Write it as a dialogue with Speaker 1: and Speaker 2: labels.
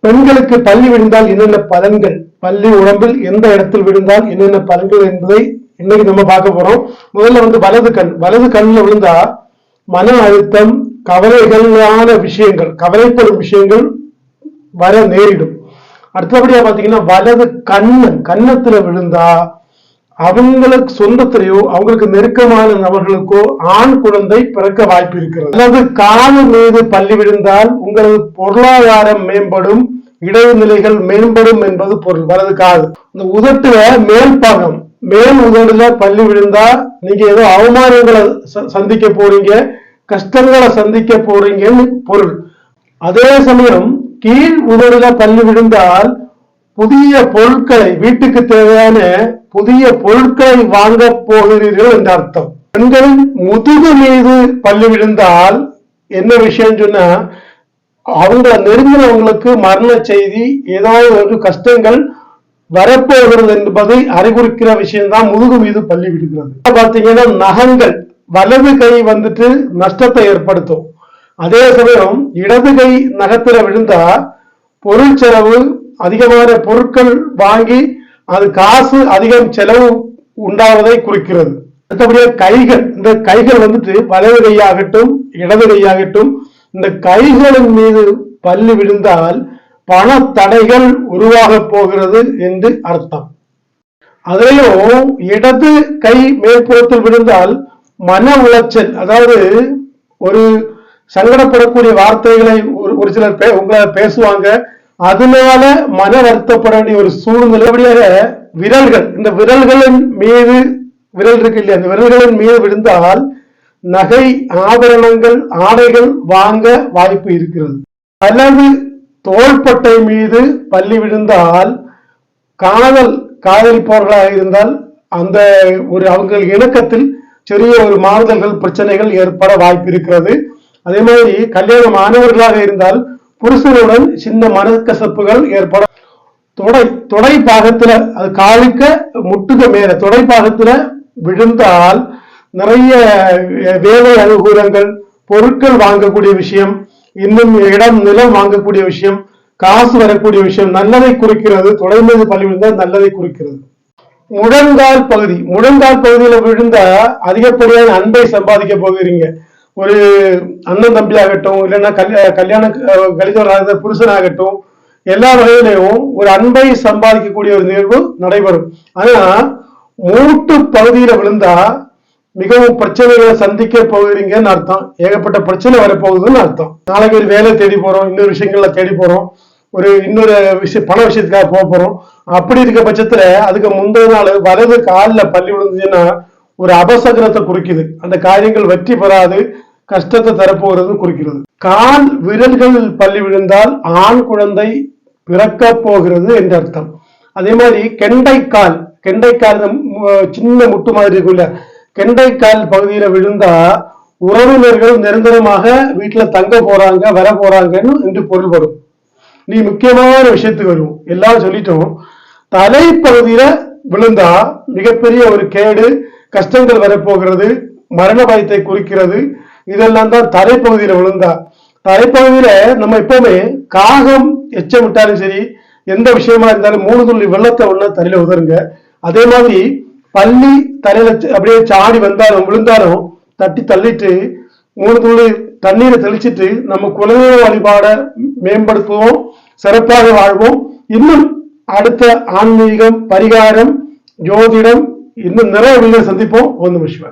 Speaker 1: பெண்களுக்கு பள்ளி விழுந்தால் என்னென்ன பலன்கள், பள்ளி உடம்பில் எந்த இடத்தில் விழுந்தால் என்னென்ன பலன்கள் என்பதை இன்னைக்கு நம்ம பார்க்க போறோம். முதல்ல வலது கண்ணில் விழுந்தா மன அழுத்தம், கவலைகளான விஷயங்கள், கவலைப்படும் விஷயங்கள் வர நேரிடும். அடுத்தபடியா பாத்தீங்கன்னா வலது கன்னத்துல விழுந்தா அவங்களுக்கு சொந்தத்திலேயோ அவங்களுக்கு நெருக்கமான நபர்களுக்கோ ஆண் குழந்தை பிறக்க வாய்ப்பு இருக்கிறது. அல்லது காது மீது பள்ளி விழுந்தால் உங்களது பொருளாதாரம் மேம்படும், இடைநிலைகள் மேம்படும் என்பது பொருள். வலது காது. இந்த உதட்டுல மேல் உதடுல பள்ளி விழுந்தா நீங்க ஏதோ அவமானங்களை சந்திக்க போறீங்க, கஷ்டங்களை சந்திக்க போறீங்கன்னு பொருள். அதே சமயம் கீழ் உதடுல பள்ளி விழுந்தால் புதிய பொருட்களை, வீட்டுக்கு தேவையான புதிய பொருட்களை வாங்க போகிறீர்கள் என்ற அர்த்தம். பெண்களின் முதுகு மீது பள்ளி விழுந்தால் என்ன விஷயம் சொன்னா அவங்கள நெருங்கினவங்களுக்கு மரண செய்தி, ஏதாவது ஒரு கஷ்டங்கள் வரப்போகிறது என்பதை அறிகுறிக்கிற விஷயம்தான் முதுகு மீது பள்ளி விடுகிறது. பாத்தீங்கன்னா நகங்கள், வலது கை வந்துட்டு நஷ்டத்தை ஏற்படுத்தும். அதே சமயம் இடது கை நகத்துல விழுந்தா பொருள் செலவு, அதிகமான பொருட்கள் வாங்கி அது காசு அதிகம் செலவு உண்டாவதை குறிக்கிறது. அடுத்தபடியா கைகள், இந்த கைகள் வந்துட்டு வலது கையாகட்டும் இடது கையாகட்டும் இந்த கைகளின் மீது பள்ளி விழுந்தால் பண தடைகள் உருவாக போகிறது என்று அர்த்தம். அதிலேயும் இடது கை மேற்புறத்தில் விழுந்தால் மன உளைச்சல், அதாவது ஒரு சங்கடப்படக்கூடிய வார்த்தைகளை ஒரு சிலர் உங்களை பேசுவாங்க, அதனால மன வருத்தப்பட வேண்டிய ஒரு சூழ்நிலை. விரல்கள், இந்த விரல்களின் மீது விரல் இருக்கு இல்லையா, அந்த விரல்களின் மீது விழுந்தால் நகை, ஆபரணங்கள், ஆடைகள் வாங்க வாய்ப்பு இருக்கிறது. அல்லது தோள்பட்டை மீது பள்ளி விழுந்தால் காதலிப்பவர்களாக இருந்தால் அந்த ஒரு அவங்கள் இணக்கத்தில் சிறிய ஒரு மாறுதல்கள், பிரச்சனைகள் ஏற்பட வாய்ப்பு இருக்கிறது. அதே மாதிரி கல்யாணம் ஆனவர்களாக இருந்தால் புருஷனுடன் சின்ன மனக்கசப்புகள் ஏற்பட. தொடை பாகத்துல, அது காலுக்க முட்டுக மேல தொடை பாகத்துல விழுந்தால் நிறைய வேலை அனுகூலங்கள், பொருட்கள் வாங்கக்கூடிய விஷயம், இன்னும் இடம் நிலம் வாங்கக்கூடிய விஷயம், காசு வரக்கூடிய விஷயம், நல்லதை குறிக்கிறது. தொடை மீது பள்ளி விழுந்தால் நல்லதை குறிக்கிறது. முழங்கால் பகுதியில விழுந்தா அதிகப்படியான அன்பை சம்பாதிக்க போகிறீங்க. ஒரு அண்ணன் தம்பி ஆகட்டும், இல்லைன்னா கல்யாணம் கழித்தவராக புருஷனாகட்டும், எல்லா வகையிலையும் ஒரு அன்பை சம்பாதிக்கக்கூடிய ஒரு நிகழ்வு நடைபெறும். ஆனா மூட்டு பகுதியில விழுந்தா மிகவும் பிரச்சனைகளை சந்திக்க போகிறீங்கன்னு அர்த்தம். ஏகப்பட்ட பிரச்சனை வரப்போகுதுன்னு அர்த்தம். நாளைக்கு ஒரு வேலை தேடி போறோம், இன்னொரு விஷயங்கள்ல தேடி போறோம், இன்னொரு விஷயம், பண விஷயத்துக்காக போறோம். அப்படி இருக்க பட்சத்துல அதுக்கு முந்தைய நாள் வலது காலில் பள்ளி விழுந்துச்சுன்னா ஒரு அபசகரத்தை குறிக்குது. அந்த காரியங்கள் வெற்றி பெறாது, கஷ்டத்தை தரப்போகிறது குறிக்கிறது. கால் விரல்களில் பள்ளி விழுந்தால் ஆண் குழந்தை பிறக்க போகிறது என்று அர்த்தம். அதே மாதிரி கெண்டைக்கால் சின்ன முட்டு மாதிரி இருக்குல்ல, கெண்டைக்கால் பகுதியில விழுந்தா உறவினர்கள் நிரந்தரமாக வீட்டுல தங்க போறாங்க, வர போறாங்கன்னு என்று பொருள் வரும். நீ முக்கியமான விஷயத்துக்கு வரும், எல்லாம் சொல்லிட்டோம். தலைப்பகுதியில விழுந்தா மிகப்பெரிய ஒரு கேடு, கஷ்டங்கள் வரப்போகிறது, மரண பயத்தை குறிக்கிறது. இதெல்லாம் தான் தலைப்பகுதியில விழுந்தா. தலைப்பகுதியில நம்ம எப்பவுமே காகம் எச்சம் விட்டாலும் சரி, எந்த விஷயமா இருந்தாலும் 3 துள்ளி வெள்ளத்தை ஒண்ணு தலையில உதருங்க. அதே மாதிரி பள்ளி தலையில அப்படியே சாடி வந்தாலும் விழுந்தாலும் தட்டி தள்ளிட்டு 3 துள்ளி தண்ணீரை தெளிச்சிட்டு நம்ம குலதெய்வ வழிபாட மேம்படுத்துவோம், சிறப்பாக வாழ்வோம். இன்னும் அடுத்த ஆன்மீகம், பரிகாரம், ஜோதிடம், இன்னும் நிறைய வீடியோ சந்திப்போம். ஓம் நம சிவாய.